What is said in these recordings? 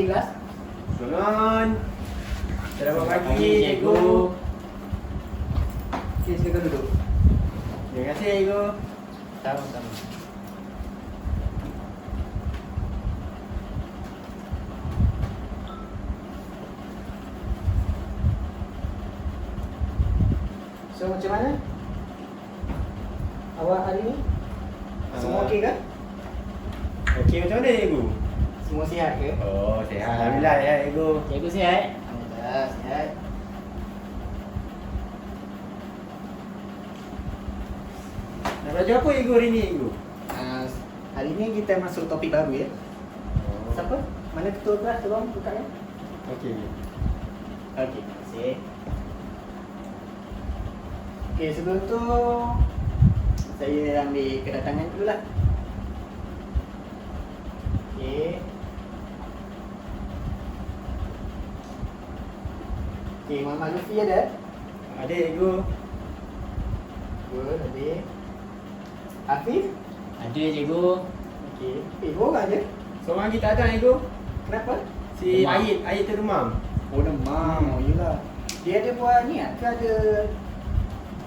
di kelas. Bangun. Selamat pagi, cikgu. Okey, silakan duduk. Terima kasih, cikgu. Sama-sama. So, macam mana? Awak hari ni? Semua okey ke? Okey, macam mana, cikgu? Semua sihat ke? Oh, sihat. Alhamdulillah, ya, cikgu. Cikgu sihat? Alhamdulillah, sihat. Nak belajar apa, cikgu, hari ni, cikgu? Hari ni kita masuk topik baru ya. Siapa? Mana ketua kelas? Tolong buka ya. Okey. Okey, terima kasih. Okey, sebelum tu saya ambil kedatangan dulu lah. Okey. Okey, Muhammad Lutfi ada? Ada, cikgu. Good, ada. Hafiz? Ada cikgu. Okey. Dua orang je? Seorang lagi tak ada, cikgu. Kenapa? Si Demam. Ayit tu demam. Oh, demam. Oh, yelah. Dia ada buat ni ke ada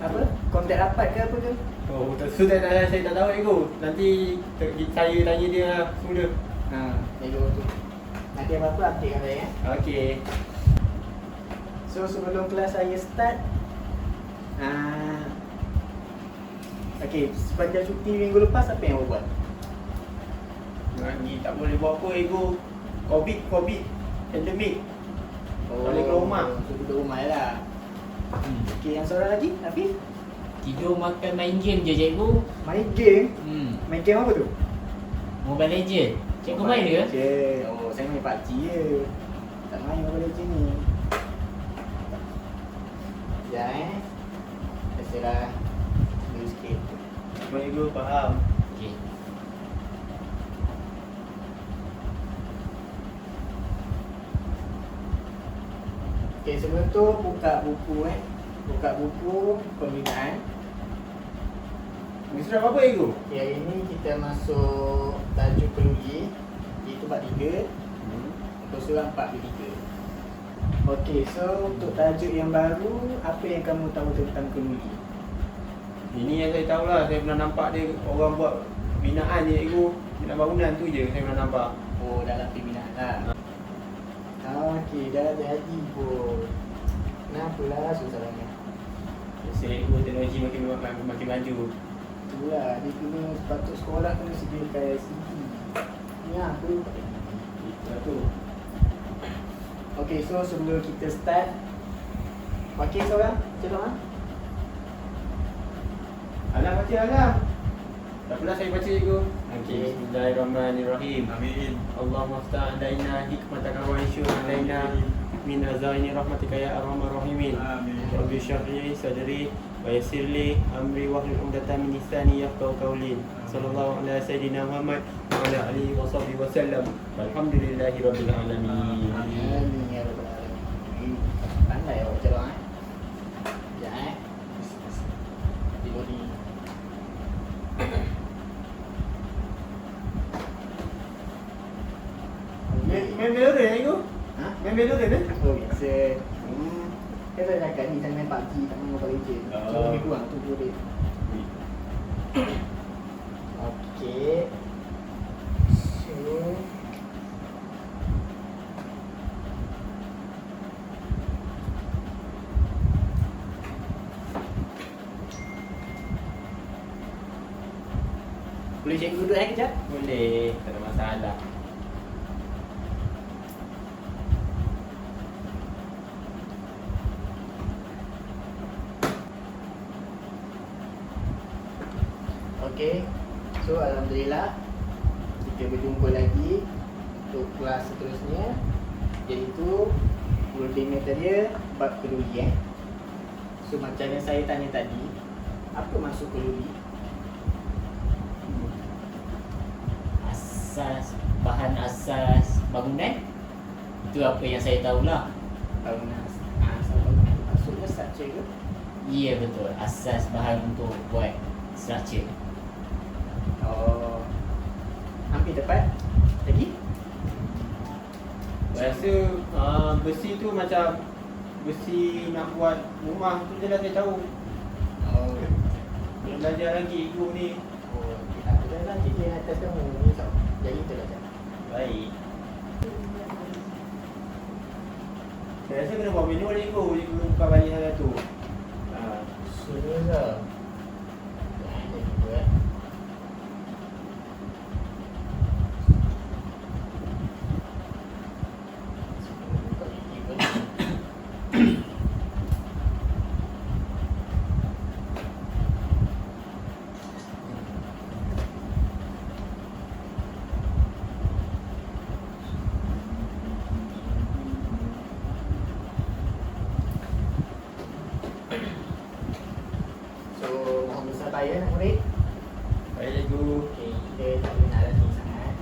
apa? Kontak rapat ke apa ke? Oh, sudah saya tak tahu, cikgu. Nanti saya tanya dia semula. Cikgu tu. Nanti apa-apa update saya ya. Okey. So sebelum kelas saya start okey, sepanjang cuti minggu lepas apa yang awak buat? Lagi tak boleh buat apa, cikgu. Covid, pandemik. Balik ke rumah. So duduk rumah je lah. Okey, yang seorang lagi, Hafiz? Tidur, makan, main game je cikgu. Main game? Hmm. Main game apa tu? Mobile Legend. Cikgu main ke? Legend. Oh, saya main PUBG je. Tak main Mobile Legend ni. Sekejap Biasalah dulu sikit. Cikgu faham. Okey. Okey, sebelum tu buka buku Buka buku pembinaan. Ini surat apa, cikgu? Okay, hari ni kita masuk tajuk keluri, iaitu bab 3, muka surat 43. Okey, so untuk tajuk yang baru, apa yang kamu tahu tentang keluri? Ini yang saya tahulah. Saya pernah nampak dia orang buat binaan je, cikgu. Binaan bangunan tu je saya pernah nampak. Oh, dalam pembinaan lah. Okey, dah jadi pun. Kenapalah susah sangat? Biasa, cikgu, teknologi makin maju. Itulah, dia kena sepatut sekolah kena sediakan LCD. Ni apa? Itulah tu. Okey, so sebelum kita start, wakil seorang, tolong Alam baca, alam. Tak apalah, saya baca, cikgu. Okey. Bismillahirrahmanirrahim. Amin. Allahumma ftah alaina hikmataka wa anshur alaina min azaini rahmatika ya arhamar rahimin. Amin. Rabbi shrah li sadri wa yassir li amri wahlul 'uqdatam min lisani yafqahu qawli. Sallallahu ala sayidina Muhammad wa ala alihi wa sahbihi wa sallam. Walhamdulillahi rabbil alamin. Amin ya rabbal alamin. Pandai awak cerah Sekejap Tidur ni. Main bela dia, cikgu? Ha? Main bela dia? Oh biasa. Saya dah cakap ni saya main PUBG, tak main Mobile Legend. So lebih kurang tu dia. Okey. So boleh cikgu duduk kejap? Boleh, tak ada masalah. Okey. So alhamdulillah kita berjumpa lagi untuk kelas seterusnya, iaitu multimeter dia bab keluri So macam yang saya tanya tadi, apa maksud keluri? Bahan asas bangunan. Itu apa yang saya tahulah. Bangunan asal bangunan maksudnya structure ke? Ya betul. Asas bahan untuk buat structure. Oh, hampir tepat. Lagi? Rasa besi tu macam besi nak buat rumah tu je lah saya tahu. Oh. Nak belajar lagi guru ni. Oh, tak ada lah cikgu yang atas kamu ni tau. Jadi tu lah. Baik. Saya rasa kena buat menu balik guru. Cikgu buka balik sana tu. Sudah lah. Ada gitu So, mohon bersabar ya nak murid. Baik cikgu. Okey, kita tak boleh nak lagi sangat.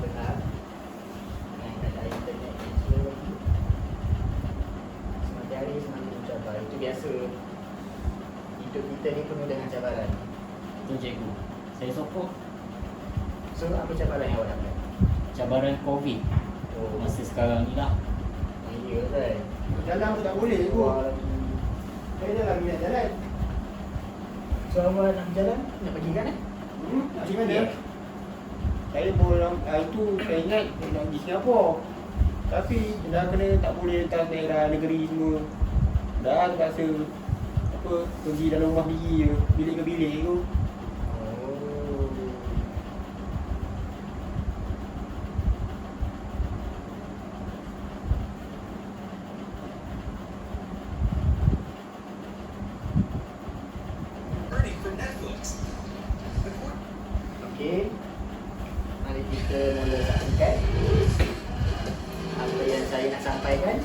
Benar. Dan tak ada internet yang slow lagi. Semakin hari semakin mencabar. Itu biasa. Hidup kita ni penuh dengan cabaran. Betul cikgu. Saya sokong So, apa cabaran yang awak dapat? cabaran COVID Oh, masa sekarang ni lah. ya kan? Jalan pun tak boleh cikgu. Wah, lagi. Saya dah lah minat jalan. So, awak nak berjalan? Nak pergi kan? Nak pergi mana? Saya pun itu saya ingat nak pergi Singapura. Tapi dah kena tak boleh letak daerah negeri semua. Dah terpaksa apa pergi dalam rumah sendiri je, bilik ke bilik tu. Oh. Okey. Mari kita mula saksikan apa yang saya nak sampaikan.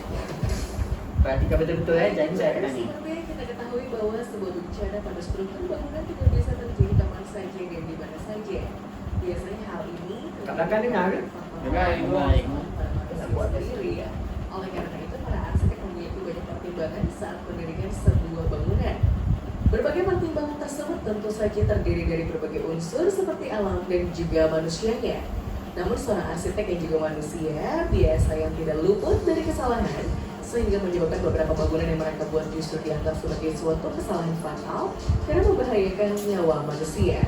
Perhatikan betul-betul janji saya akan tanya. Seperti yang kita ketahui bahwa sebuah bencana pada struktur bangunan tidak bisa terjadi kapan saja dan di mana saja. Biasanya hal ini Kat belakang dengar ke? Dengar, Ibu. Tak buat sendiri ya. Oleh karena itu para arsitek memiliki banyak pertimbangan saat mendirikan sebuah bangunan. Berbagai pertimbangan tersebut tentu saja terdiri dari berbagai unsur seperti alam dan juga manusianya. Namun seorang arsitek yang juga manusia biasa yang tidak luput dari kesalahan sehingga menyebabkan beberapa bangunan yang mereka buat justru dianggap sebagai suatu kesalahan fatal karena membahayakan nyawa manusia.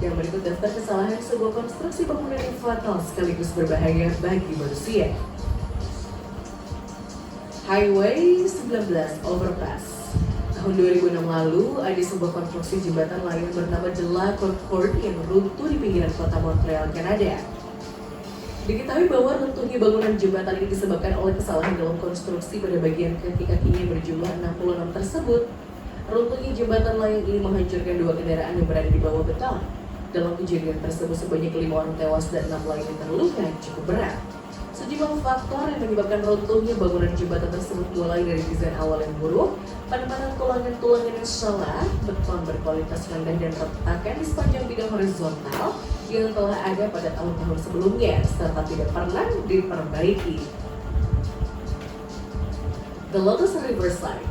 Yang berikut daftar kesalahan sebuah konstruksi bangunan yang fatal sekaligus berbahaya bagi manusia. Highway 19 Overpass. Tahun 2006 lalu, ada sebuah konstruksi jembatan layang bernama The La Concorde yang runtuh di pinggiran kota Montreal, Kanada. Diketahui bahwa runtuhnya bangunan jembatan ini disebabkan oleh kesalahan dalam konstruksi pada bagian kaki-kakinya yang berjumlah 66 tersebut. Runtuhnya jembatan layang ini menghancurkan 2 kendaraan yang berada di bawah beton. Dalam kejadian tersebut sebanyak 5 orang tewas dan 6 lainnya terluka cukup berat. Sejumlah faktor yang menyebabkan runtuhnya bangunan jembatan tersebut mulai dari desain awal yang buruk, penempatan tulangan-tulangan yang salah, beton berkualitas rendah dan retakan di sepanjang bidang horizontal yang telah ada pada tahun-tahun sebelumnya serta tidak pernah diperbaiki. The Lotus Riverside.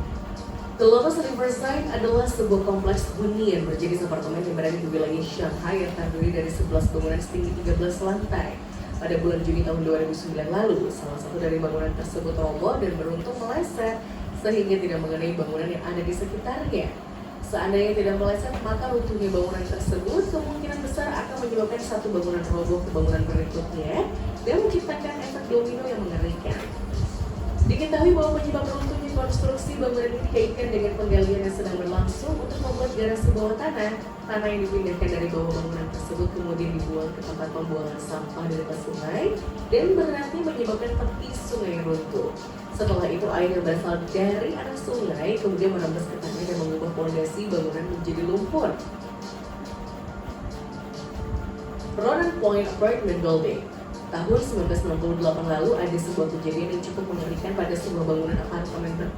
The Lotus Riverside adalah sebuah kompleks hunian berjenis apartemen yang berada di wilayah Shanghai yang terdiri dari 11 bangunan setinggi 13 lantai. Pada bulan Juni tahun 2009 lalu, salah satu dari bangunan tersebut roboh dan beruntung meleset sehingga tidak mengenai bangunan yang ada di sekitarnya. Seandainya tidak meleset, maka runtuhnya bangunan tersebut kemungkinan besar akan menyebabkan satu bangunan roboh ke bangunan berikutnya dan menciptakan efek domino yang mengerikan. Diketahui bahwa penyebab runtuhnya konstruksi bangunan ini dikaitkan dengan penggalian yang sedang berlangsung untuk membuat garasi bawah tanah. Tanah yang dipindahkan dari bawah bangunan tersebut kemudian dibuang ke tempat pembuangan sampah di dekat sungai dan berarti menyebabkan tepi sungai runtuh. Setelah itu air yang berasal dari arah sungai kemudian merembes ke tanah dan mengubah fondasi bangunan menjadi lumpur. Ronan Point Apartment Building. Tahun 1968 lalu ada sebuah kejadian yang cukup mengerikan pada sebuah bangunan apartemen.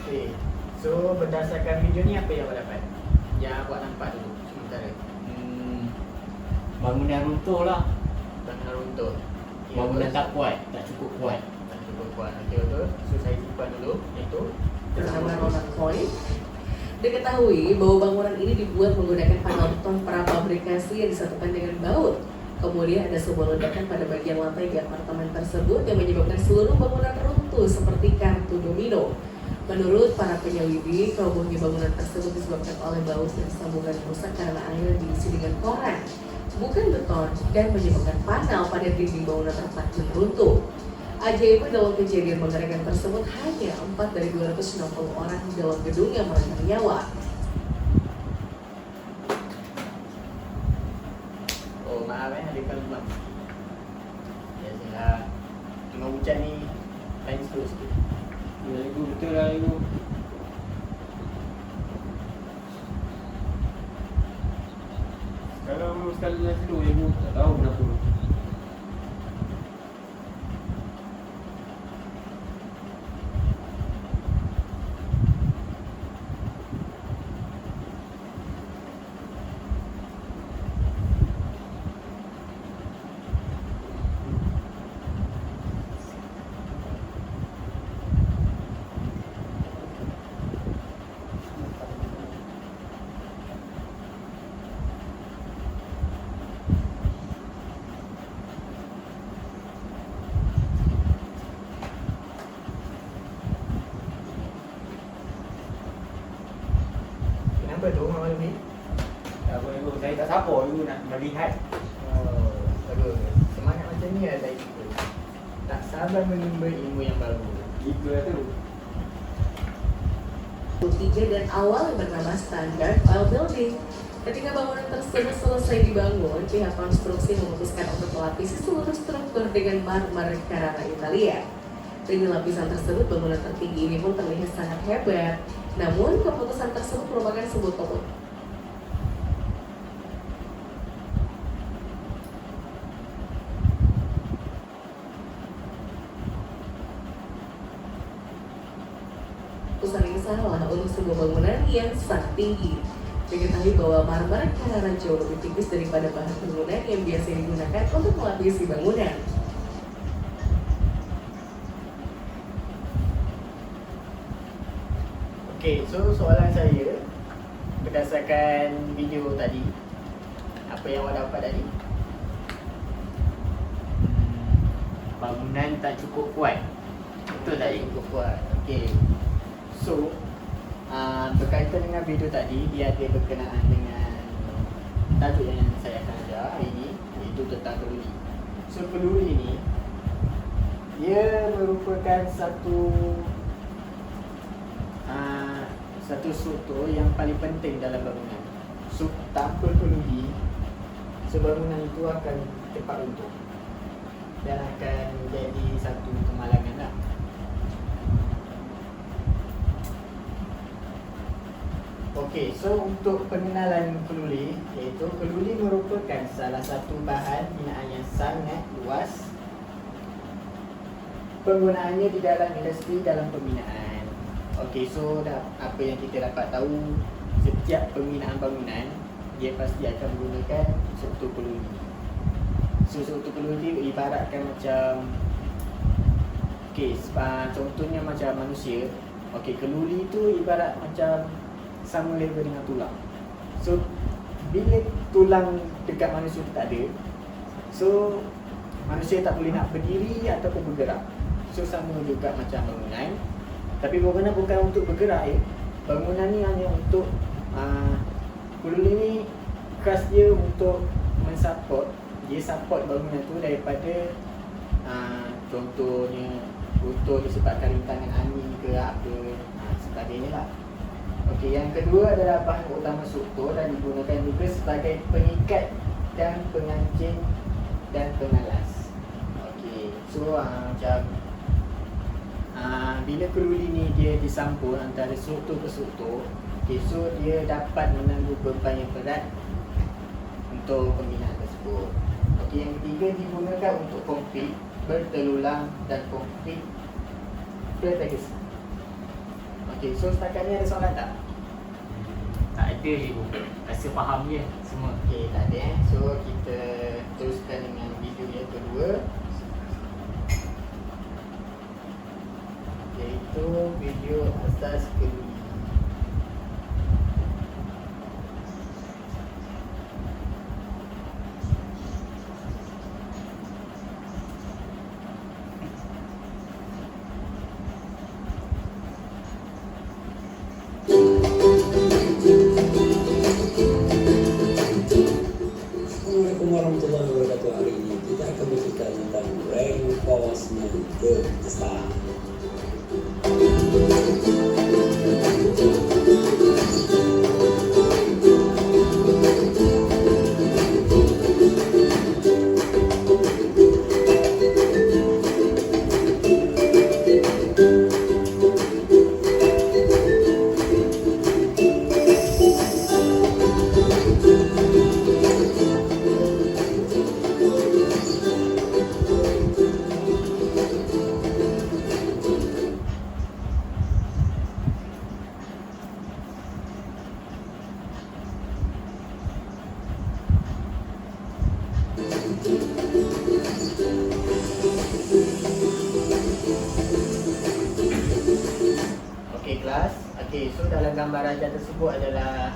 Okey. So berdasarkan video ni apa yang awak dapat? Yang awak nampak dulu sementara. Bangunan runtuh lah. Bangunan runtuh. Okey, Bangunan terus? tak kuat, tak cukup kuat. Tak cukup kuat. Okey betul. So saya simpan dulu itu. Bernama Ronan Point. Diketahui bahwa bangunan ini dibuat menggunakan panel beton prafabrikasi yang disatukan dengan baut. Kemudian ada sebuah ledakan pada bagian lantai di apartemen tersebut yang menyebabkan seluruh bangunan runtuh seperti kartu domino. Menurut para penyelidik, robohnya bangunan tersebut disebabkan oleh baut dan sambungan rusak karena air diisi dengan koran, bukan beton, dan menyebabkan panel pada dinding bangunan terpaksa runtuh. Ajaibnya dalam kejadian mengerikan tersebut hanya 4 dari 260 orang di dalam gedung yang meregang nyawa. Oh maaf ada kalimat. Biasalah tengah hujan ni lain slow sikit. Ya, itu betul lah itu. Kalau sekali dengan slow ibu, tak tahu kenapa. Kenapa tu malam ni? Tak apa ibu, saya tak sabar ibu nak melihat. Oh, bagus. Semangat macam ni lah saya suka. Tak sabar menimba ilmu yang baru. Itu lah tu. 3 dan awal yang bernama Standard Oil Building. Ketika bangunan tersebut selesai dibangun, pihak konstruksi memutuskan untuk melapisi seluruh struktur dengan marmer Carrara Italia. Dengan lapisan tersebut, bangunan tertinggi ini pun terlihat sangat hebat. Namun, keputusan tersebut merupakan sebuah keputusan. Keputusan yang salah untuk sebuah bangunan yang sangat tinggi. Diketahui bahwa marmer Carrara jauh lebih tipis daripada bahan bangunan yang biasa digunakan untuk melapisi bangunan. Okay, so soalan saya berdasarkan video tadi, apa yang awak dapat tadi? Bangunan tak cukup kuat. Betul tak Ik? Cukup kuat. Okay. So, berkaitan dengan video tadi, dia ada berkenaan dengan tajuk yang saya akan ajar hari ini, iaitu tentang keluli. So, keluli ni dia merupakan satu struktur yang paling penting dalam bangunan. So, tanpa keluli, bangunan itu akan cepat runtuh dan akan jadi satu kemalangan lah. Okey, so untuk pengenalan keluli, iaitu keluli merupakan salah satu bahan binaan yang sangat luas. Penggunaannya di dalam industri dalam pembinaan. Okey, so apa yang kita dapat tahu, setiap pembinaan bangunan dia pasti akan menggunakan struktur keluli. So struktur keluli ibaratkan macam, okey, contohnya macam manusia. Okey, keluli itu ibarat macam sama level dengan tulang. So bila tulang dekat manusia tu tak ada, so manusia tak boleh nak berdiri ataupun bergerak. So sama juga macam bangunan, tapi bangunan bukan untuk bergerak ya. Bangunan ni hanya untuk keluli ni khas dia untuk mensupport. Dia support bangunan tu daripada contohnya runtuh disebabkan rintangan angin ke apa, sebagainya lah. Okey, yang kedua adalah bahan utama struktur dan digunakan juga sebagai pengikat dan pengancing dan pengalas. Okey, so macam bila keluli ni dia disambung antara struktur ke struktur, okey, so dia dapat menanggung beban yang berat untuk pembinaan tersebut. Okey, yang ketiga digunakan untuk konkrit bertelulang dan konkrit prefabricasi. Okey, so setakat ni ada soalan tak? Tak ada Ibu. Rasa faham je semua. Okey, tak ada. So kita teruskan dengan video yang kedua, iaitu video asas keluli. gambar ajar tersebut adalah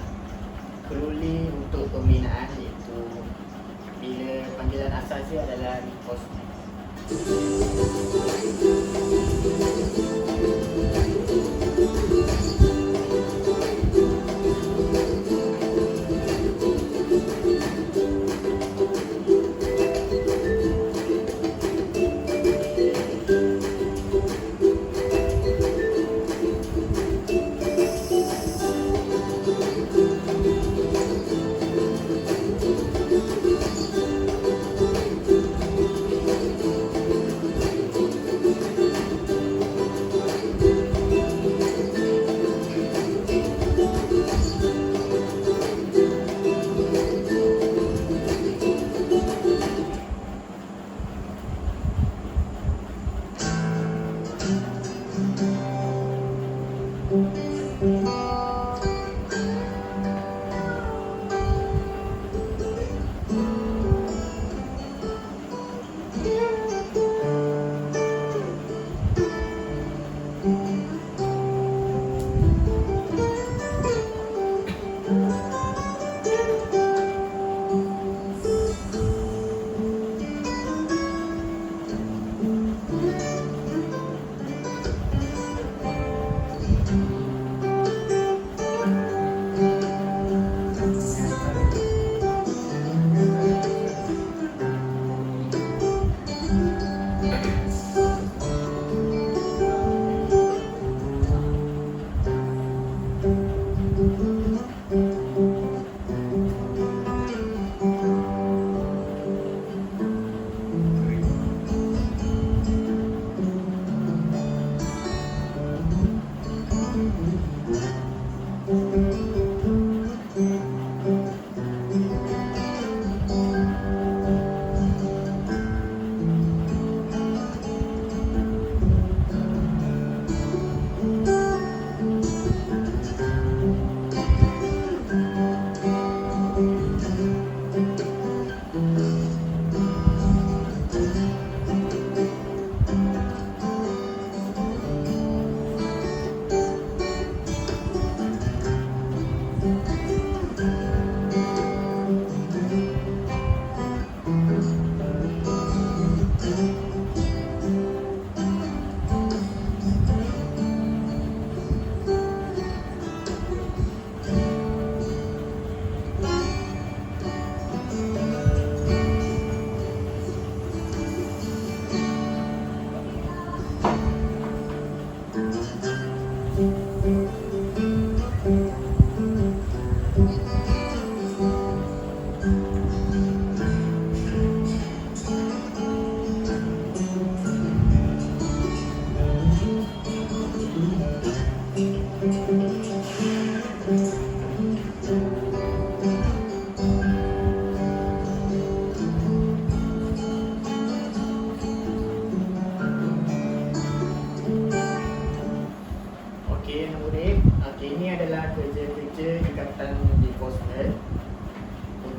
keluli untuk pembinaan, iaitu bila panggilan asas dia adalah reinforcement.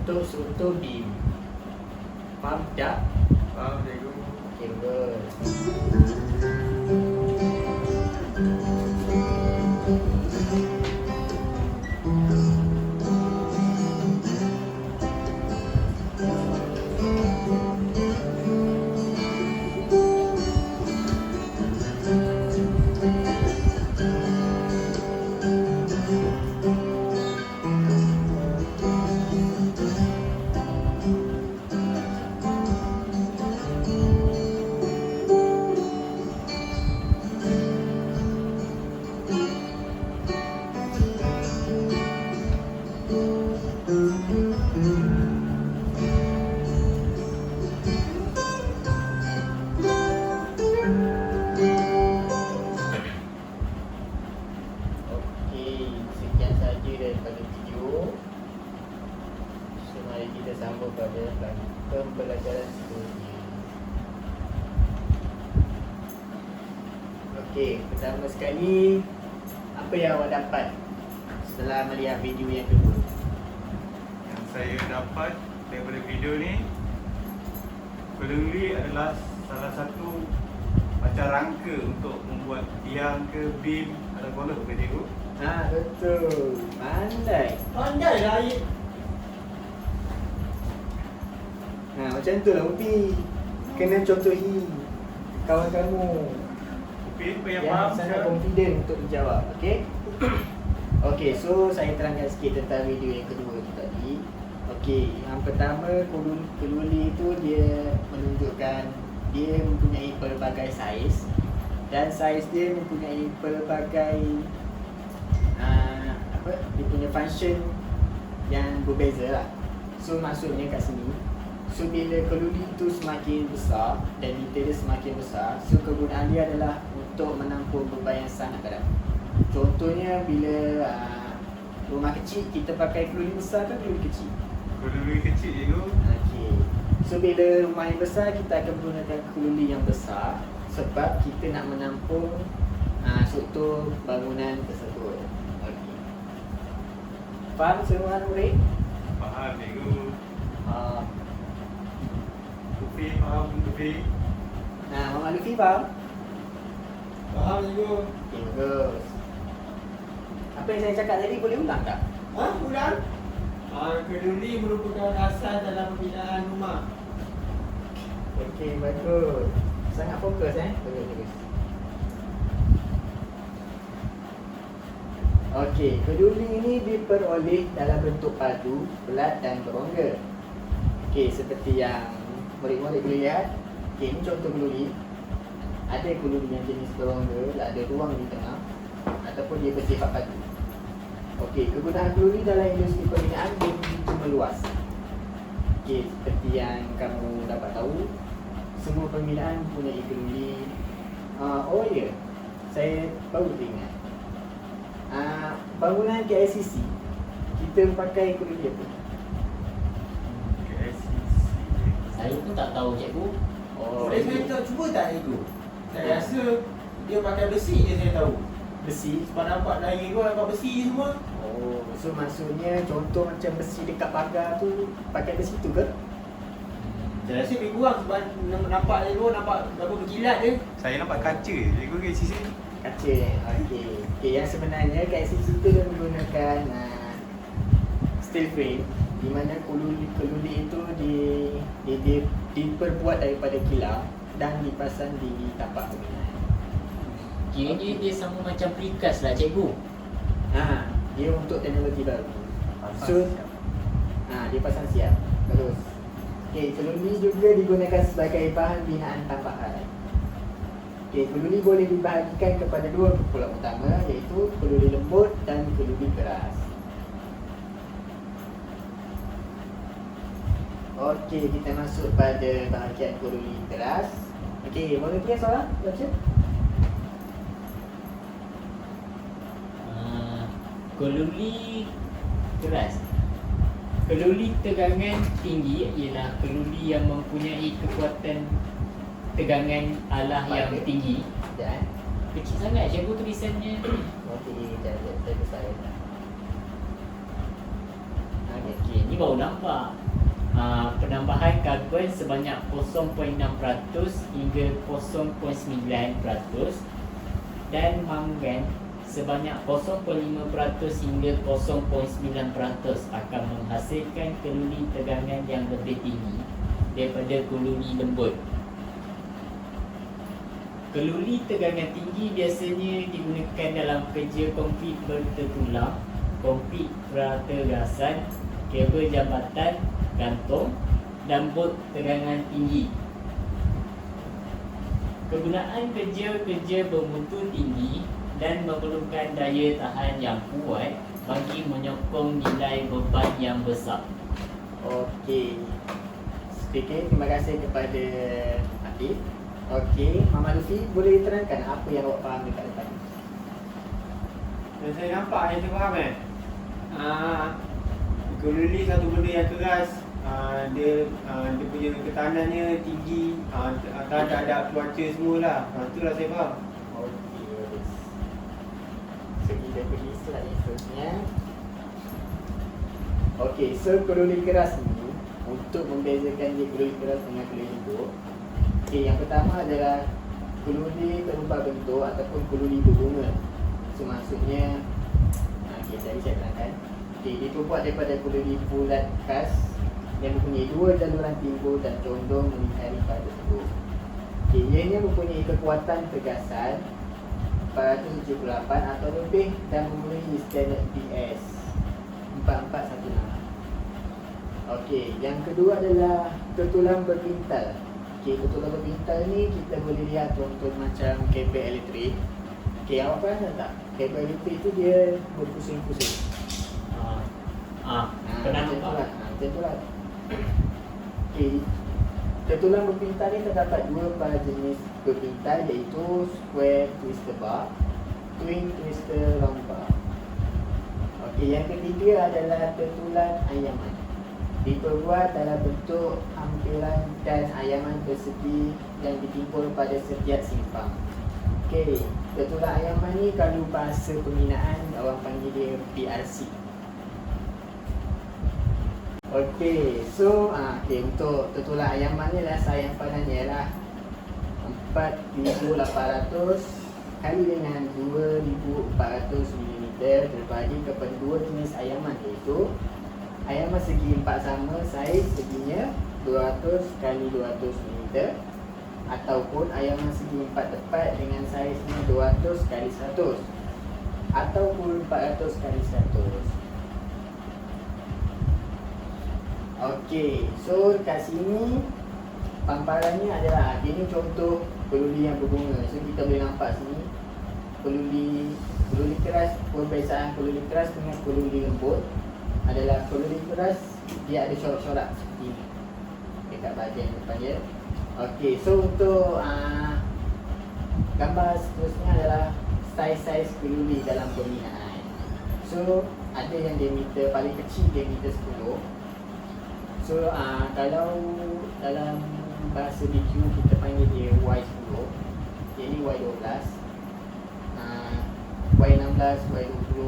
Untuk struktur beam. Faham tak? Faham, cikgu. Okay, good. Sambung pada pembelajaran seterusnya. Okey, pertama sekali, apa yang awak dapat setelah melihat video yang kedua? Yang saya dapat daripada video ni, keluli adalah salah satu macam rangka untuk membuat tiang ke beam atau kolom ke cikgu. Betul. Pandai. Pandai lah air. Macam tu lah Upi. Kena contohi kawan kamu Okey, apa yang yang faham sangat sekarang? confident untuk menjawab. Okay? Okay, so saya terangkan sikit tentang video yang kedua tu tadi. Okay, yang pertama keluli tu dia menunjukkan dia mempunyai pelbagai saiz dan saiz dia mempunyai pelbagai dia punya function yang berbeza lah. So maksudnya kat sini, so bila keluli tu semakin besar dan detail dia semakin besar, so kegunaan dia adalah untuk menampung beban yang sangat berat. Contohnya bila rumah kecil kita pakai keluli besar ke keluli kecil? Keluli kecil cikgu. Okey. So bila rumah yang besar kita akan menggunakan keluli yang besar sebab kita nak menampung struktur bangunan tersebut. Okey. Faham semua murid? Faham cikgu. Ah, Ufi faham Ufi. Mama Lufi faham? Faham cikgu. Okay, bagus. Apa yang saya cakap tadi boleh ulang tak? Ulang. Keluli merupakan asas dalam pembinaan rumah. Okey, bagus. Sangat fokus bagus. Okey, keluli ini diperoleh dalam bentuk padu, bulat dan berongga. Okey, seperti yang murid-murid boleh lihat. Okey, ini contoh keluli. Ada keluli yang jenis berongga, ada ruang di tengah ataupun dia bersifat padu. Okey, kegunaan keluli dalam industri pembinaan dia begitu meluas. Okey, seperti yang kamu dapat tahu, semua pembinaan mempunyai keluli. Oh ya, saya baru teringat. Bangunan KICC kita pakai keluli apa? Saya pun tak tahu cikgu. Boleh saya tahu cuba tak cikgu? Saya rasa dia pakai besi je saya tahu. Besi. Sebab nampak dari luar nampak besi semua. Oh, so maksudnya contoh macam besi dekat pagar tu pakai besi tu ke? Saya rasa lebih kurang sebab nampak dari luar nampak berapa berkilat je. Saya nampak kaca cikgu ke sisi. Kaca. Okey, yang sebenarnya KICC tu dia menggunakan steel frame di mana keluli itu diperbuat daripada kilau dan dipasang di tapak pembinaan. Kiranya dia sama macam precast lah cikgu. Dia untuk teknologi baru. So, dia pasang siap. Terus. Okey, keluli juga digunakan sebagai bahan binaan tambahan. Okey, keluli boleh dibahagikan kepada dua kumpulan utama iaitu keluli lembut dan keluli keras. Okey, kita masuk pada bahagian keluli keras. Okey, boleh punya soalan? Baca. Keluli keras. Keluli tegangan tinggi ialah keluli yang mempunyai kekuatan tegangan alah yang Pada? tinggi. Sekejap. Kecil sangat cikgu tulisannya. Okey, sekejap. Saya besar. Okey, ni baru nampak. Penambahan karbon sebanyak 0.6% hingga 0.9% dan mangan sebanyak 0.5% hingga 0.9% akan menghasilkan keluli tegangan yang lebih tinggi daripada keluli lembut. Keluli tegangan tinggi biasanya digunakan dalam kerja konkrit bertertulang, konkrit prategasan, kabel jambatan, gantung dan bot tegangan tinggi. Kegunaan kerja-kerja bermutu tinggi dan memerlukan daya tahan yang kuat bagi menyokong nilai beban yang besar. Okey. Okey, terima kasih kepada Akif. Okey, Mama Lufi boleh terangkan apa yang awak faham dekat depan? Dan saya nampak yang saya faham keluli satu benda yang keras. Dia punya ketanannya tinggi, tak ada cuaca semualah. Itulah saya faham. Okey. So kita pergi slide yang seterusnya. Okey, so keluli keras ni untuk membezakan dia keluli keras dengan keluli lembut. Okey, yang pertama adalah keluli berubah bentuk ataupun keluli berbunga. So maksudnya Jadi saya terangkan. Okey, dia terbuat daripada keludi bulat khas yang mempunyai 2 jaluran timbul dan condong melingkari pada tubuh. Okey, ianya mempunyai kekuatan tegasan 478 atau lebih dan memenuhi standard BS 4416. Okey, yang kedua adalah ketulang berpintal. Okey, ketulang berpintal ni kita boleh lihat contoh macam kabel elektrik. Okey, awak pernah tak? Kabel elektrik tu dia berpusing-pusing. Pernah macam tu nampak? lah. Macam tu lah. Okey, ketulang berpintal ni terdapat 2 jenis berpintal iaitu square twister bar, twin twister round bar. Okey, yang ketiga adalah ketulang ayaman. Diperbuat dalam bentuk hampiran dan ayaman persegi yang ditimbul pada setiap simpang. Okey, ketulang ayaman ni kalau bahasa pembinaan orang panggil dia PRC. Okey, so untuk ketulang ayaman ni lah sayanpanannya ialah 4,800 kali dengan 2,400 mm terbagi kepada 2 jenis ayaman iaitu ayaman segi 4 sama saiz seginya 200 kali 200 mm ataupun ayaman segi 4 tepat dengan saiznya 200 kali 100 ataupun 400 kali 100. Okey, so kat sini pamparannya adalah ini contoh keludi yang berbunga. So kita boleh nampak sini keludi keras, perbezaan keludi keras dengan keludi lembut adalah keludi keras dia ada corak-corak seperti ini dekat bahagian depan dia. Okey, so untuk gambar seterusnya adalah saiz-saiz keludi dalam pembinaan. So ada yang diameter paling kecil diameter 10. So kalau dalam bahasa BQ kita panggil dia Y10, jadi Y12, Y16, Y20,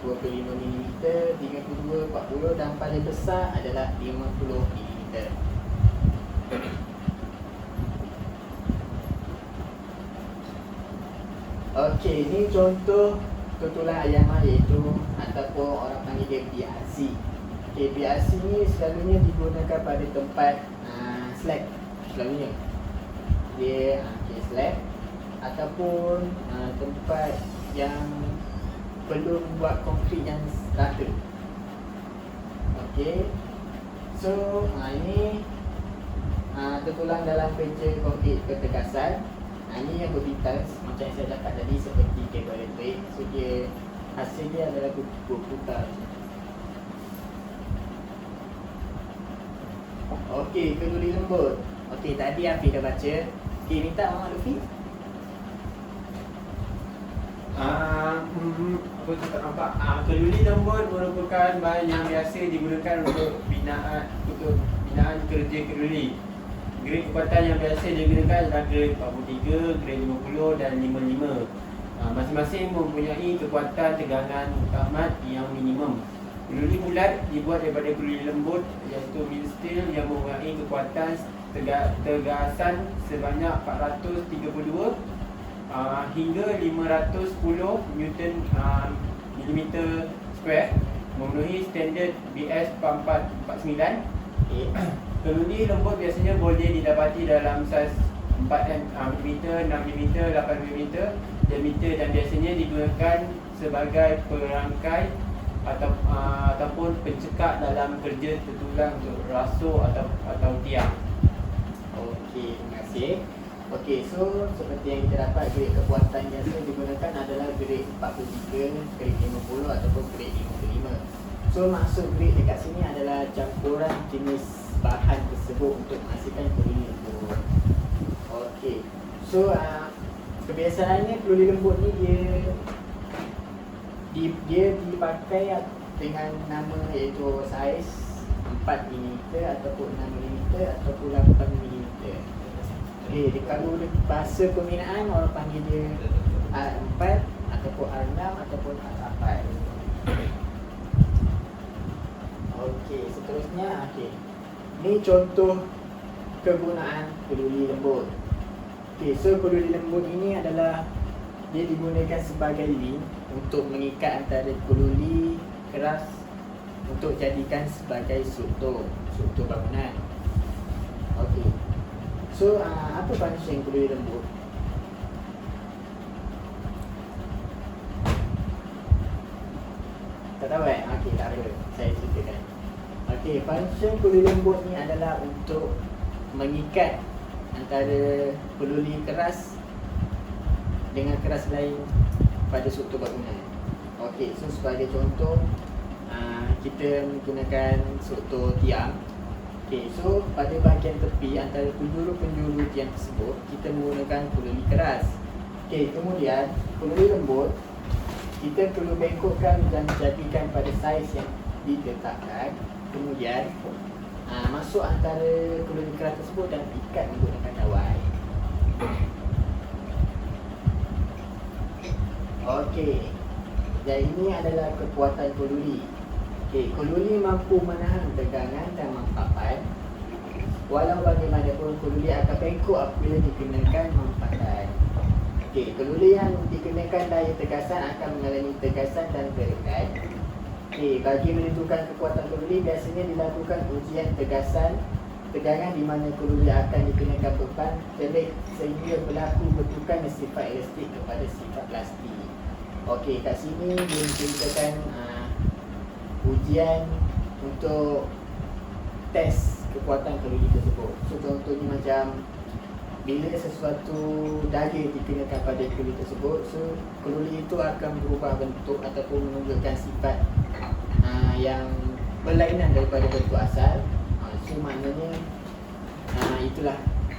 25mm, 32, 40 dan paling besar adalah 50mm. Okey, ini contoh ketulang ayaman iaitu ataupun orang panggil dia PRC. Okay, PRC ni selalunya digunakan pada tempat slab. Selalunya dia slab ataupun tempat yang perlu buat konkrit yang rata. Okey, so ini tertulang dalam kerja konkrit ketegasan. Ini yang berpintal macam yang saya cakap tadi seperti kabel elektrik. So dia hasil dia adalah berputar. Okey, keludi lembut. Okey, tadi Afiq dah baca. Okey, minta Muhammad Lufi. Apa tu tak nampak? Keludi lembut merupakan bahan yang biasa digunakan untuk binaan kerja keludi. Grade kekuatan yang biasa digunakan adalah grade 43, grade 50 dan 55. Masing-masing mempunyai kekuatan tegangan utama yang minimum. Keludi bulat dibuat daripada keludi lembut iaitu mild steel yang mempunyai kekuatan tegasan sebanyak 432 hingga 510 Newton millimeter square, memenuhi standard BS 4449. Keludi lembut biasanya boleh didapati dalam saiz 4mm, 6mm, 8mm diameter dan biasanya digunakan sebagai perangkai ataupun pencekak dalam kerja tertulang untuk rasuk atau tiang. Okey, terima kasih. Okey, so seperti yang kita dapat grade kekuatan yang biasa digunakan adalah grade 43, grade 50 ataupun grade 55. So maksud grade dekat sini adalah campuran jenis bahan tersebut untuk menghasilkan keludi lembut. Okey, so kebiasaannya keludi lembut ni dia dipakai dengan nama iaitu saiz 4mm ataupun 6mm ataupun 8mm. Okey, kalau bahasa pembinaan orang panggil dia R4 ataupun R6 ataupun R8. Okey, seterusnya ni contoh kegunaan keludi lembut. Okey, so keludi lembut ini adalah dia digunakan sebagai link untuk mengikat antara keluli keras untuk jadikan sebagai struktur bangunan. Okey. So apa function keluli lembut? Tak tahu kan? Okey, tak apa. Saya ceritakan. Okey, function keluli lembut ni adalah untuk mengikat antara keluli keras dengan keras lain pada struktur bangunan. Okey, so sebagai contoh kita menggunakan struktur tiang. Okey, so pada bahagian tepi antara penjuru-penjuru tiang tersebut kita menggunakan keluli keras. Okey, kemudian keluli lembut kita perlu bengkokkan dan jadikan pada saiz yang ditetapkan. Kemudian masuk antara keluli keras tersebut dan ikat menggunakan dawai. Okey, dan ini adalah kekuatan keluli. Okey, keluli mampu menahan tegangan dan mampatan. Walau bagaimanapun keluli akan bengkok apabila dikenakan mampatan. Okey, keluli yang dikenakan daya tegasan akan mengalami tegasan dan gerakan. Okey, bagi menentukan kekuatan keluli biasanya dilakukan ujian tegangan di mana keluli akan dikenakan beban telik sehingga berlaku bentukan sifat elastik kepada sifat plastik. Okey, kat sini dia menceritakan ujian untuk test kekuatan keluli tersebut. So contohnya macam bila sesuatu daya dikenakan pada keluli tersebut, so keluli itu akan berubah bentuk ataupun menunjukkan sifat yang berlainan daripada bentuk asal. So maknanya itulah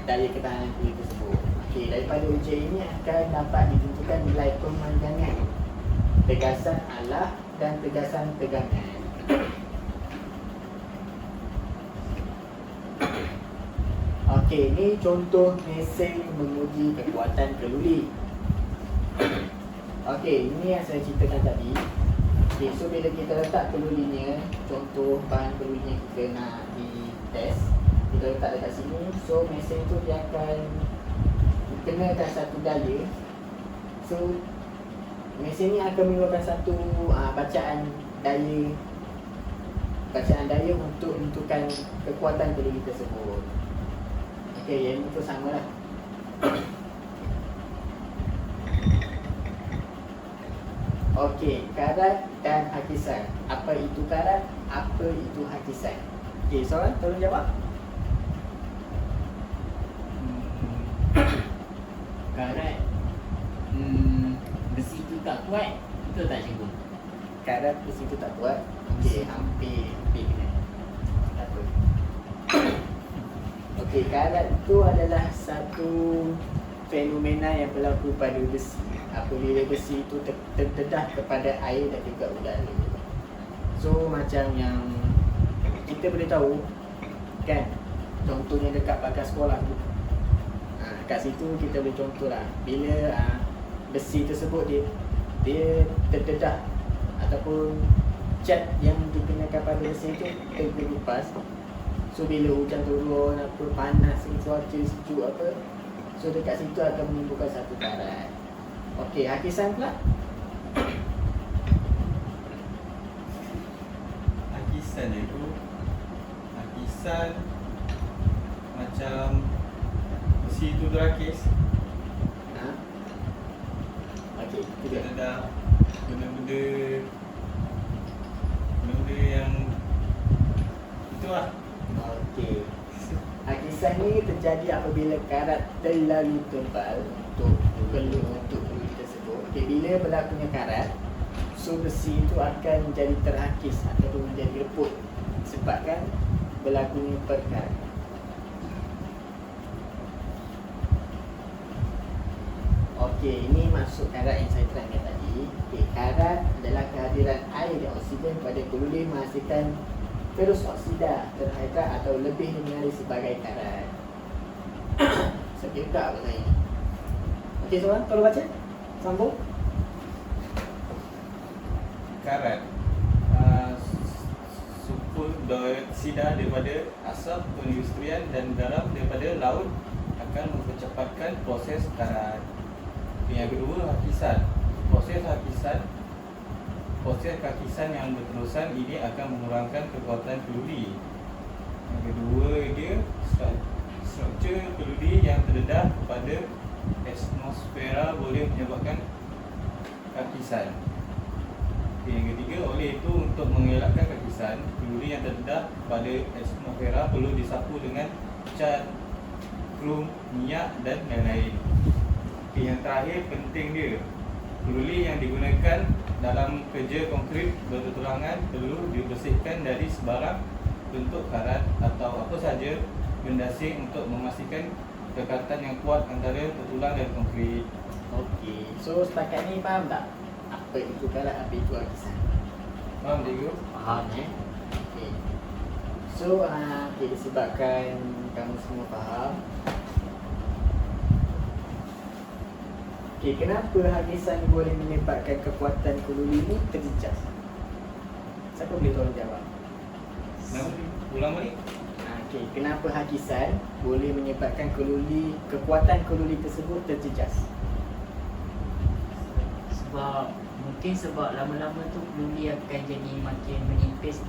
daya ketahanan keluli tersebut. Okey, daripada ujian ini akan dapat ditentukan nilai pemandangan tegasan alah dan tegasan tegangan. Okey, ini contoh mesin menguji kekuatan keluli. Okey, ini yang saya ceritakan tadi. Okey, so bila kita letak kelulinya, contoh bahan kelulinya kita nak ditest, kita letak dekat sini. So mesin tu dia akan kenakan satu daya. So mesin ni akan mengeluarkan satu bacaan daya untuk menentukan kekuatan keluli tersebut. Okey, yang itu samalah. Okey, karat dan hakisan. Apa itu karat? Apa itu hakisan? Okey, soalan tolong jawab. Karat besi tu tak kuat, betul tak cikgu? Karat di situ tak kuat. Okey, hampir kena. Tak apa. Okey, karat itu adalah satu fenomena yang berlaku pada besi apabila besi itu terdedah kepada air dan juga udara. So macam yang kita boleh tahu kan, contohnya dekat pagar sekolah tu, kat situ kita boleh contohlah bila besi tersebut dia terdedah ataupun cat yang dikenakan pada besi itu terkelupas. So bila hujan turun, apa panas, cuaca sejuk apa, so dekat situ akan menimbulkan satu karat. Okey, hakisan pula. Hakisan dia tu, hakisan macam besi tu terakis. Okey, itu Dia dia. ada benda-benda yang itulah. Okey. Hakisan ni terjadi apabila karat terlalu tebal untuk keluli tersebut. Okey, bila berlakunya karat, so besi itu akan menjadi terhakis ataupun menjadi reput sebabkan berlakunya perkarat. Okey, ini masuk karat yang saya terangkan tadi. Okey, karat adalah kehadiran air dan oksigen pada keluli menghasilkan ferus oksida terhidrat atau lebih dikenali sebagai karat. Sakit tak apa saya ni? Okey, soalan tolong baca. Sambung. Karat sulfur dioksida daripada asap perindustrian dan garam daripada laut akan mempercepatkan proses karat. Yang kedua, hakisan. Proses hakisan proses kakisan yang berterusan ini akan mengurangkan kekuatan keludi. Yang kedua, dia struktur keludi yang terdedah pada atmosfera boleh menyebabkan kakisan. Yang ketiga, oleh itu untuk mengelakkan kakisan, keludi yang terdedah pada atmosfera perlu disapu dengan cat, krum, minyak dan lain-lain. Yang terakhir penting dia, keludi yang digunakan dalam kerja konkrit bertulangan perlu dibersihkan dari sebarang bentuk karat atau apa saja benda asing untuk memastikan kekatan yang kuat antara tulang dan konkrit. Okey, so setakat ni faham tak? Apa itu karat, apa itu hakisan? Faham cikgu? Faham Okey. So, disebabkan kamu semua faham. Okey, kenapa hakisan boleh menyebabkan kekuatan keludi ni terjejas? Siapa boleh tolong jawab? Nama ulang balik. Okey, kenapa hakisan boleh menyebabkan kekuatan keludi tersebut terjejas? Sebab lama-lama tu keludi akan jadi makin menipis.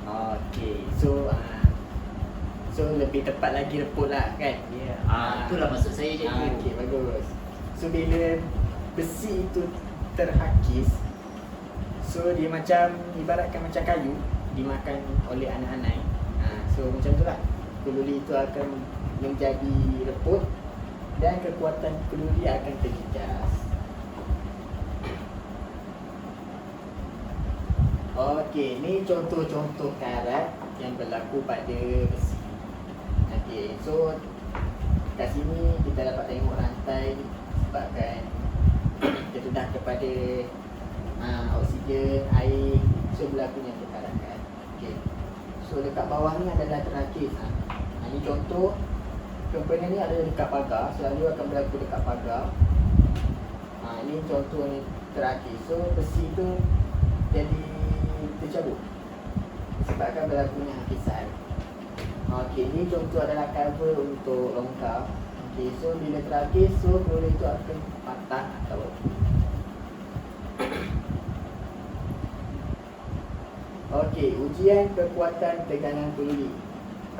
Okey, so lebih tepat lagi reput lah kan? Ya, itulah maksud saya cikgu. Okey, bagus. So bila besi itu terhakis, so dia macam ibaratkan macam kayu dimakan oleh anak-anak. So macam tu lah, keludi itu akan menjadi reput dan kekuatan keludi akan terjejas. Okey, ni contoh-contoh karat yang berlaku pada besi. Okey, so kat sini kita dapat tengok rantai sebabkan terdedah kepada oksigen, air, so berlakunya perkarakan. Okey, so dekat bawah ni adalah terhakis. Ini contoh komponen ni ada dekat pagar, selalu akan berlaku dekat pagar. Ini contoh ni terhakis, so besi tu jadi tercabut disebabkan berlakunya hakisan. Okey, ni contoh adalah cover untuk longkang. Okey, so bila terhakis, so keludi itu akan patah atau okey, ujian kekuatan tegangan keludi.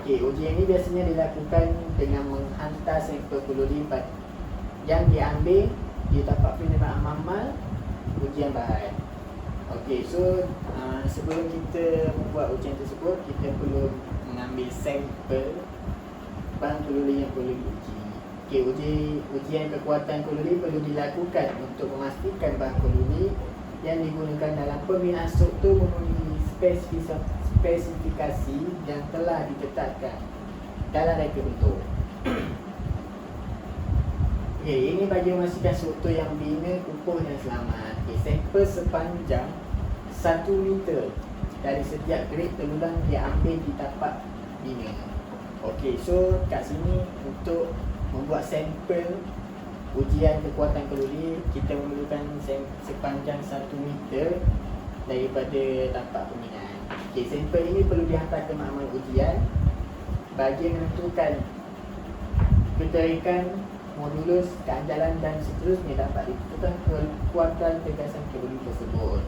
Okey, ujian ini biasanya dilakukan dengan menghantar sampel keludi yang diambil di tapak penerimaan mamal ujian bahan. Okey, so sebelum kita membuat ujian tersebut, kita perlu mengambil sampel bahan keludi yang perlu diuji. Okey, ujian kekuatan keludi perlu dilakukan untuk memastikan bahan keludi yang digunakan dalam pembinaan struktur memenuhi spesifikasi yang telah ditetapkan dalam reka bentuk. Okey, ini bagi memastikan struktur yang bina kukuh dan selamat. Okey, sampel sepanjang 1 meter dari setiap grid telulang diambil di tapak bina. Okey, so kat sini untuk membuat sampel ujian kekuatan keludi, kita memerlukan sepanjang 1 meter daripada tapak pembinaan. Okey, sampel ini perlu dihantar ke makmal ujian bagi menentukan keterikan modulus, keanjalan dan seterusnya dapat ditentukan kekuatan tegasan keludi tersebut.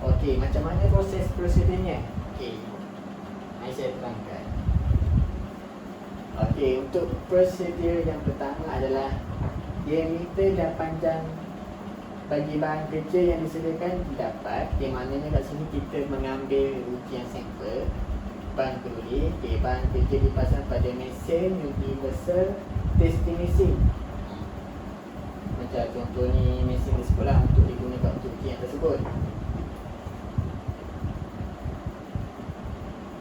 Okey, macam mana prosedurnya? Okey, mari saya terangkan. Okey, untuk prosedur yang pertama adalah diameter dan panjang bagi bahan kerja yang disediakan didapat. Okey, maknanya kat sini kita mengambil ujian sampel bahan keludi. Okey, bahan kerja dipasang pada mesin universal testing mesin. Macam contoh ni mesin di sekolah untuk digunakan untuk ujian tersebut.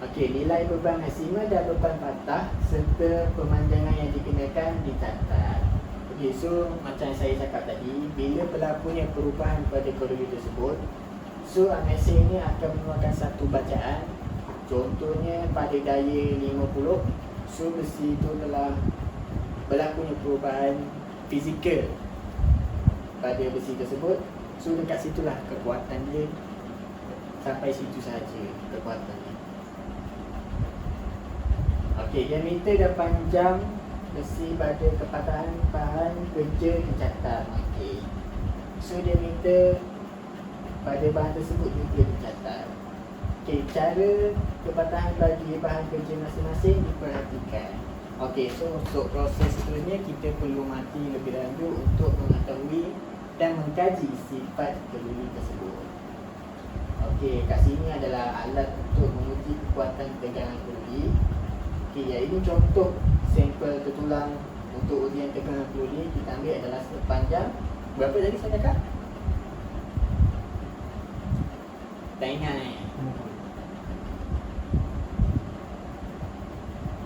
Okey, nilai beban maksimal dan beban patah serta pemanjangan yang dikenakan dicatat. Okey, so macam saya cakap tadi, bila berlakunya perubahan pada keludi tersebut, so mesin ini akan mengeluarkan satu bacaan. Contohnya pada daya 50, so besi itu telah berlakunya perubahan fizikal pada besi tersebut. So dekat situlah kekuatan dia, sampai situ sahaja kekuatannya. Okey, diameter dan panjang besi pada kepatahan bahan kerja dicatat. Okey, So diameter pada bahan tersebut juga dicatat. Okey, cara kepatahan bagi bahan kerja masing-masing diperhatikan. Okey, so untuk proses seterusnya kita perlu mati lebih lanjut untuk mengetahui dan mengkaji sifat keluli tersebut. Okey, kat sini adalah alat untuk menguji kekuatan tegangan keluli. Okey, ya ini contoh sampel tertulang untuk ujian tegangan keluli. Kita ambil adalah sepanjang berapa tadi saya cakap? Tak ingat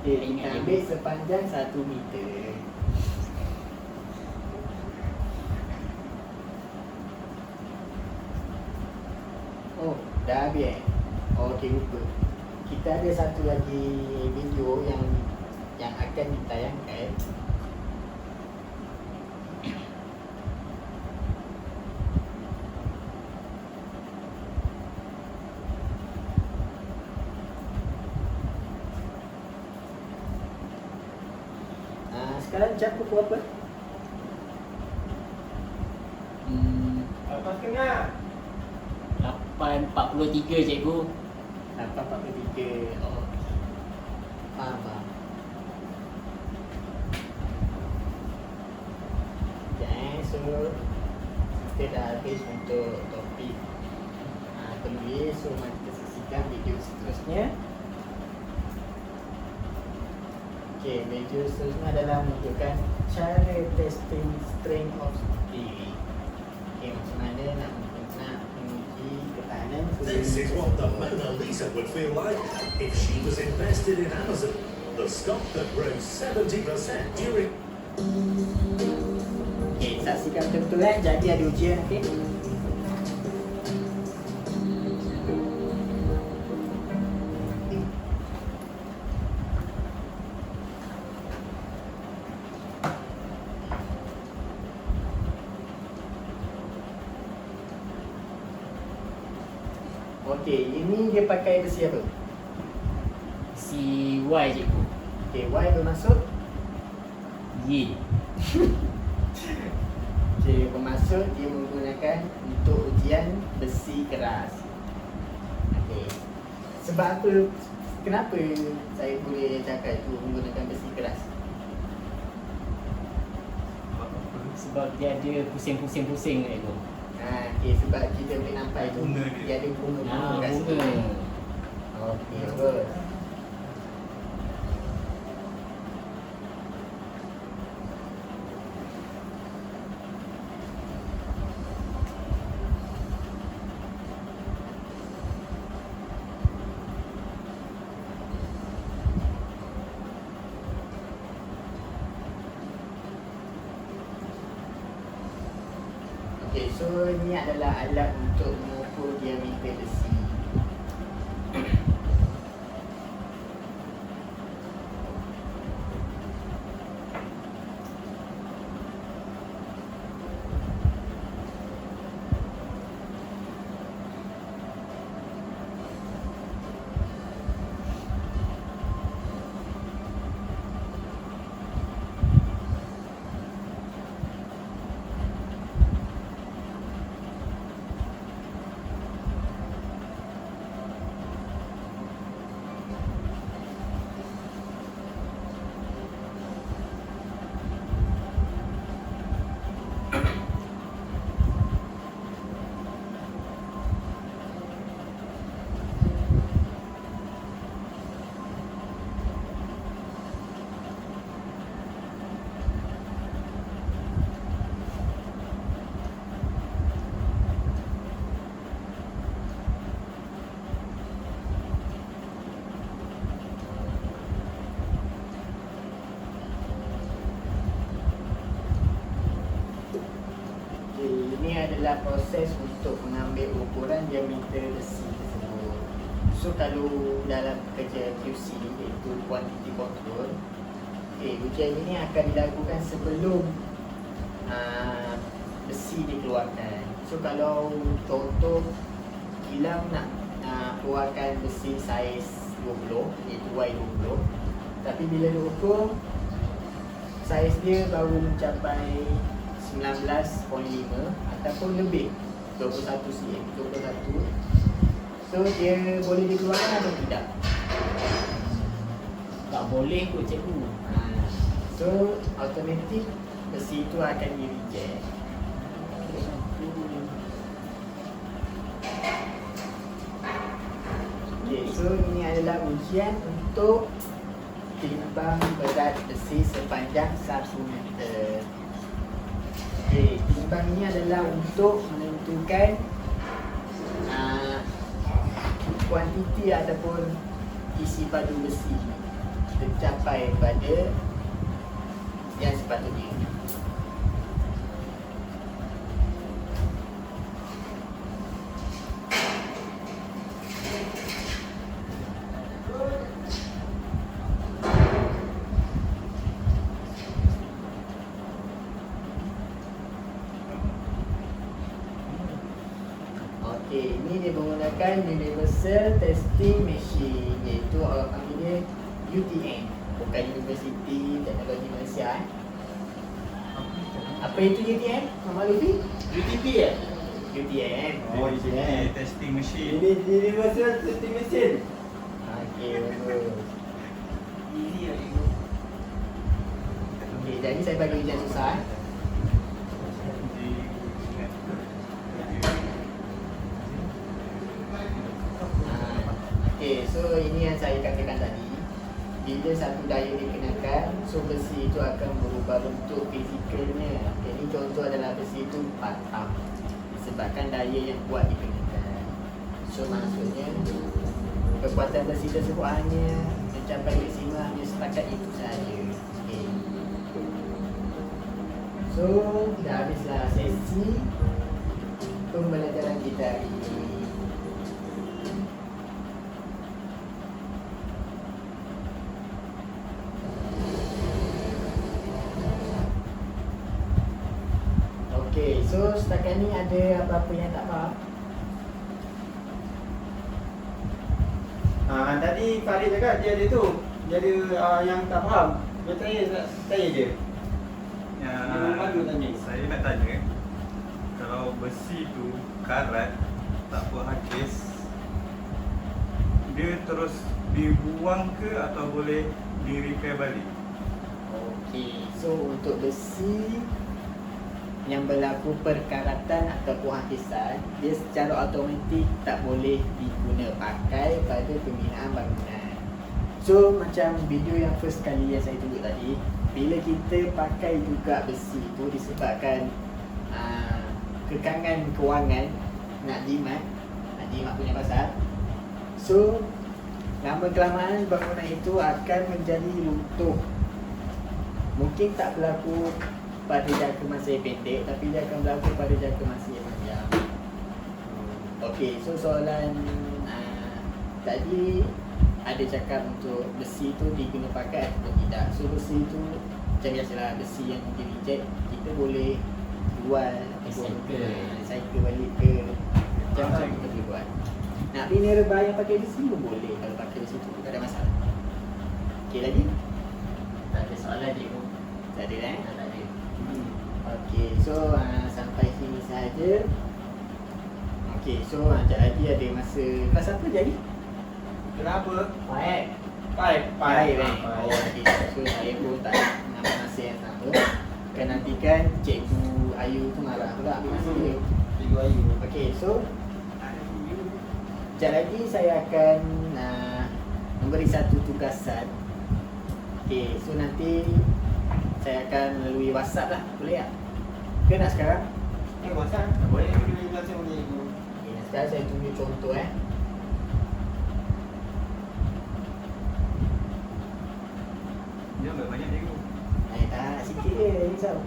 Okay, kita ambil sepanjang 1 meter. Oh, dah habis okey, lupa. Kita ada satu lagi video yang akan ditayangkan. Sekarang jam pukul berapa? Lepas tengah. 8.43 cikgu. 8.43. Oh, faham. Okay, so kita dah habis untuk topik penulis. So mari kita saksikan video seterusnya. Okay, video seterusnya adalah menunjukkan cara testing strength of steel. Okay, macam mana nak menguji ketahanan This is what the Mona Lisa would feel like if she was invested in Amazon, the stock that rose 70% during. Okay, saksikan betul-betul kan. Jadi ada ujian nanti. Okey, ini dia pakai besi apa? Si Y cikgu. Okey, Y bermaksud? Y. Okey, bermaksud dia menggunakan untuk ujian besi keras. Okey. Sebab apa? Kenapa saya boleh cakap itu menggunakan besi keras? Sebab dia ada pusing-pusing-pusing cikgu. Okey, sebab kita boleh nampak itu Bunga dia. dia ada bunga-bunga kat situ. Bunga. Okey, bagus. Okay, so ini adalah alat untuk mengukur diameter besi. Ini adalah proses untuk mengambil ukuran diameter besi tersebut. So kalau dalam kerja QC iaitu quantity control, ujian ini akan dilakukan sebelum besi dikeluarkan. So kalau contoh kilang nak keluarkan besi saiz 20 iaitu Y20, tapi bila diukur saiz dia baru mencapai 19.5 ataupun lebih 21 cm, 21. So dia boleh dikeluarkan atau tidak? Tak boleh kot cikgu. So automatik besi itu akan di reject. Okay, so ini adalah ujian untuk timbang berat besi sepanjang 1 meter. Okay, timbang ini adalah untuk menentukan kuantiti ataupun isi padu besi tercapai pada yang sepatutnya. Okey, ini dia menggunakan Universal Testing Machine, iaitu orang panggil dia UTM, bukan Universiti Teknologi Malaysia. Apa itu UTM? Muhammad Lutfi? UTP ya? UTM. Oh, di sini testing machine. Ini Universal Testing Machine. Okey, bagus. Easy lah cikgu. Okey, jadi saya bagi ujian susah. Okey, so ini yang saya katakan tadi. Bila satu daya dikenakan, so besi itu akan berubah bentuk fizikalnya. Okay, ini contoh adalah besi itu patah disebabkan daya yang kuat dikenakan. So maksudnya kekuatan besi tersebut hanya mencapai maksimal hanya setakat itu sahaja. Okay. So dah habislah sesi pembelajaran kita hari ini. Okay, so setakat ni ada apa-apa yang tak faham? Tadi Farid cakap dia ada tu. Dia ada yang tak faham. Dia tanya dia. Dia malu tanya. Saya nak tanya, kalau besi tu karat tak habis, dia terus dibuang ke atau boleh di repair balik? Okay, so untuk besi yang berlaku perkaratan ataupun hakisan, dia secara automatik tak boleh diguna pakai pada pembinaan bangunan. So macam video yang first kali yang saya tunjuk tadi, bila kita pakai juga besi tu disebabkan kekangan kewangan nak jimat punya pasal, so lama kelamaan bangunan itu akan menjadi runtuh. Mungkin tak berlaku pada jangka masa yang pendek, tapi dia akan berlaku pada jangka masa yang panjang. Okey, so soalan tadi ada cakap untuk besi tu diguna pakai atau tidak. So besi tu macam biasalah, besi yang di reject kita boleh jual, recycle balik ke macam-macam kita boleh buat. Nak bina rebah yang pakai besi pun boleh, kalau pakai besi tu tak ada masalah. Okey lagi? Tak ada soalan cikgu. Tak ada Tak ada. Okey, so sampai sini saja. Okey, so sekejap lagi ada masa kelas apa jadi? Kenapa? Baik. Pipe. Oh, okey. So saya pun tak nak masa yang sama. Kan nantikan Cikgu Ayu tu marah pula ambil masa dia. Cikgu Ayu. Okey, so sekejap lagi saya akan memberi satu tugasan. Okey, so nanti saya akan melalui WhatsApp lah, boleh tak? Ke nak sekarang? WhatsApp. Boleh dia kelas yang boleh cikgu. Okay, sekarang saya tunjuk contoh Dia banyak cikgu. Tak, sikit je, risau.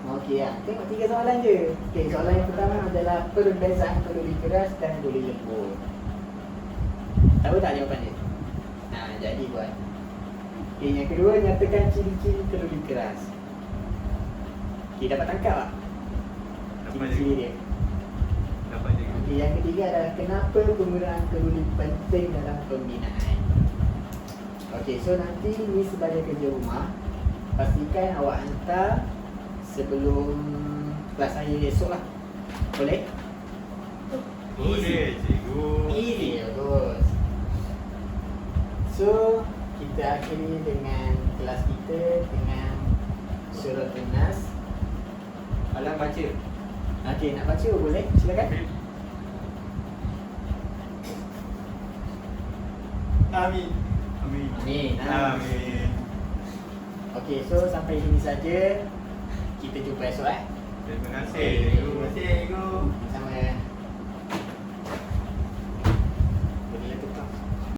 Okey lah, tengok 3 soalan je. Okey, soalan yang pertama adalah perbezaan kalori keras dan kalori lembut. Tahu tak jawapan dia? Jadi buat. Okey, yang kedua, nyatakan ciri-ciri kalori keras. Okey, dapat tangkap tak? Dapat Ciri-ciri cikgu. dia. Dapat cikgu. Okey, yang ketiga adalah kenapa penggunaan kalori penting dalam pembinaan. Okey, so nanti ni sebagai kerja rumah, pastikan awak hantar sebelum kelas saya esok lah. Boleh? Boleh cikgu. Easy, bagus. So, kita akhiri dengan kelas kita dengan surah An-Nas. Alam baca. Okey, nak baca boleh? Silakan. Amin. Amin. Amin. Amin. Okey, so sampai sini saja. Kita jumpa esok Terima kasih Terima cikgu. kasih, cikgu. Sama.